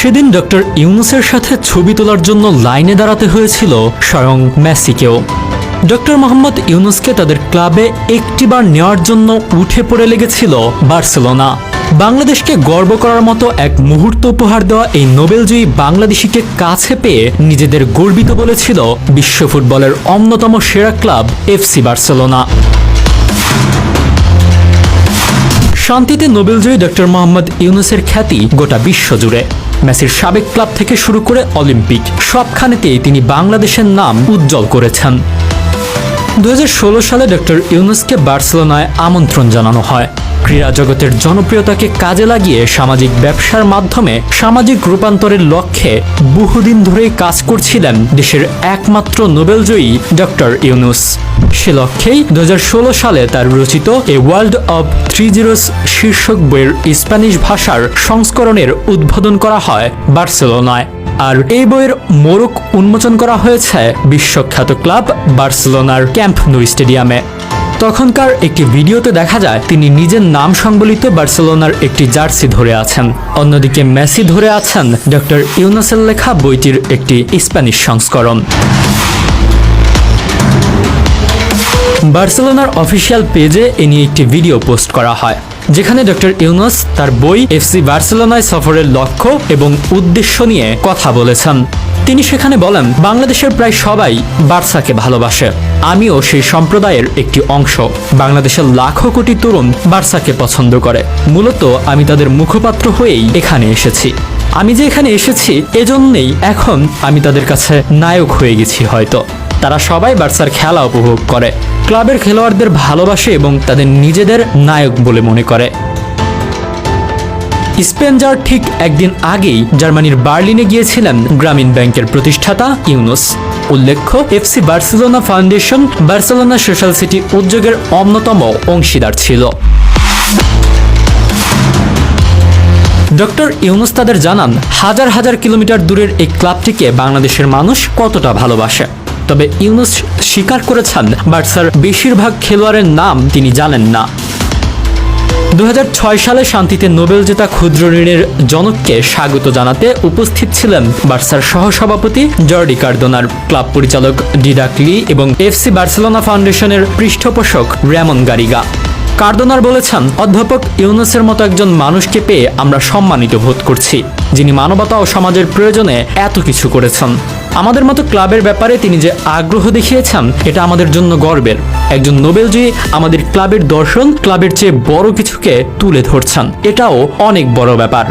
সেদিন ডক্টর ইউনুসের সাথে ছবি তোলার জন্য লাইনে দাঁড়াতে হয়েছিল স্বয়ং মেসিকেও। ডক্টর মোহাম্মদ ইউনুসকে তাদের ক্লাবে একটিবার নেওয়ার জন্য উঠে পড়ে লেগেছিল বার্সেলোনা। বাংলাদেশকে গর্ব করার মতো এক মুহূর্ত উপহার দেওয়া এই নোবেলজয়ী বাংলাদেশিকে কাছে পেয়ে নিজেদের গর্বিত বলেছিল বিশ্ব ফুটবলের অন্যতম সেরা ক্লাব এফসি বার্সেলোনা। শান্তিতে নোবেলজয়ী ডক্টর মোহাম্মদ ইউনুসের খ্যাতি গোটা বিশ্ব জুড়ে। মেসির সাবেক ক্লাব থেকে শুরু করে অলিম্পিক সবখানেতেই তিনি বাংলাদেশের নাম উজ্জ্বল করেছেন। 2016 সালে ডক্টর ইউনুসকে বার্সেলোনায় আমন্ত্রণ জানানো হয়। ক্রীড়া জগতের জনপ্রিয়তাকে কাজে লাগিয়ে সামাজিক ব্যবসার মাধ্যমে সামাজিক রূপান্তরের লক্ষ্যে বহুদিন ধরেই কাজ করছিলেন দেশের একমাত্র নোবেলজয়ী ডক্টর ইউনুস। সে লক্ষ্যেই 2016 সালে তার রচিত এ ওয়ার্ল্ড অব 3 শীর্ষক বইয়ের স্প্যানিশ ভাষার সংস্করণের উদ্বোধন করা হয় বার্সেলোনায়। আর এই বইয়ের মোড়ক উন্মোচন করা হয়েছে বিশ্বখ্যাত ক্লাব বার্সেলোনার ক্যাম্প ন্যু স্টেডিয়ামে। তখনকার একটি ভিডিওতে দেখা যায় তিনি নিজের নাম সংবলিত বার্সেলোনার একটি জার্সি ধরে আছেন, অন্যদিকে মেসি ধরে আছেন ডক্টর ইউনুসের লেখা বইটির একটি স্প্যানিশ সংস্করণ। বার্সেলোনার অফিসিয়াল পেজে এ নিয়ে একটি ভিডিও পোস্ট করা হয়, যেখানে ডক্টর ইউনুস তার বই এফসি বার্সেলোনায় সফরের লক্ষ্য এবং উদ্দেশ্য নিয়ে কথা বলেছেন। তিনি সেখানে বলেন, বাংলাদেশের প্রায় সবাই বার্সাকে ভালোবাসে, আমিও সেই সম্প্রদায়ের একটি অংশ। বাংলাদেশের লাখো কোটি তরুণ বার্সাকে পছন্দ করে। মূলত আমি তাদের মুখপাত্র হয়েই এখানে এসেছি। আমি যে এখানে এসেছি এজন্যই এখন আমি তাদের কাছে নায়ক হয়ে গেছি। হয়তো তারা সবাই বার্সার খেলা উপভোগ করে, ক্লাবের খেলোয়াড়দের ভালোবাসে এবং তাদের নিজেদের নায়ক বলে মনে করে। স্পেন যাওয়ার ঠিক একদিন আগেই জার্মানির বার্লিনে গিয়েছিলেন গ্রামীণ ব্যাংকের প্রতিষ্ঠাতা ইউনুস। উল্লেখ্য, FC Barcelona foundation Barcelona social city উদ্যোগের অন্যতম অংশীদার ছিল। ডক্টর ইউনুস তাদের জানান, হাজার হাজার কিলোমিটার দূরের এই ক্লাবটিকে বাংলাদেশের মানুষ কতটা ভালোবাসে। তবে ইউনুস স্বীকার করেছেন, বার্সার বেশিরভাগ খেলোয়াড়ের নাম তিনি জানেন না। 2006 সালে শান্তিতে নোবেল জেতা ক্ষুদ্র ঋণের জনককে স্বাগত জানাতে উপস্থিত ছিলেন বার্সার সহসভাপতি জর্ডি কার্দোনার, ক্লাব পরিচালক ডিডাক লি এবং এফসি বার্সেলোনা ফাউন্ডেশনের পৃষ্ঠপোষক রেমন গারিগা। কার্দোনার বলেছেন, অধ্যাপক ইউনুসের মতো একজন মানুষকে পেয়ে আমরা সম্মানিত বোধ করছি, যিনি মানবতা ও সমাজের প্রয়োজনে এত কিছু করেছেন। আমাদের মতো ক্লাবের ব্যাপারে তিনি যে আগ্রহ দেখিয়েছেন এটা আমাদের জন্য গর্বের। একজন নোবেলজয়ী আমাদের ক্লাবের দর্শন, ক্লাবের চেয়ে বড় কিছুকে তুলে ধরছেন, এটাও অনেক বড় ব্যাপার।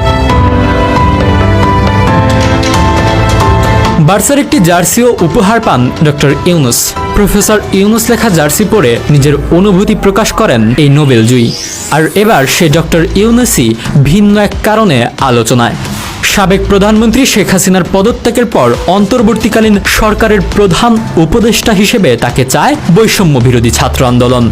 বার্সার একটি জার্সিও উপহার পান ডক্টর ইউনুস। প্রফেসর ইউনুস লেখা জার্সি পরে নিজের অনুভূতি প্রকাশ করেন এই নোবেলজয়ী। আর এবার সে ডক্টর ইউনুসই ভিন্ন এক কারণে আলোচনায়। সাবেক প্রধানমন্ত্রী শেখ হাসিনার পদত্যাগের পর অন্তর্বর্তীকালীন সরকারের প্রধান উপদেষ্টা হিসেবে তাকে চায় বৈষম্য বিরোধী ছাত্র আন্দোলন।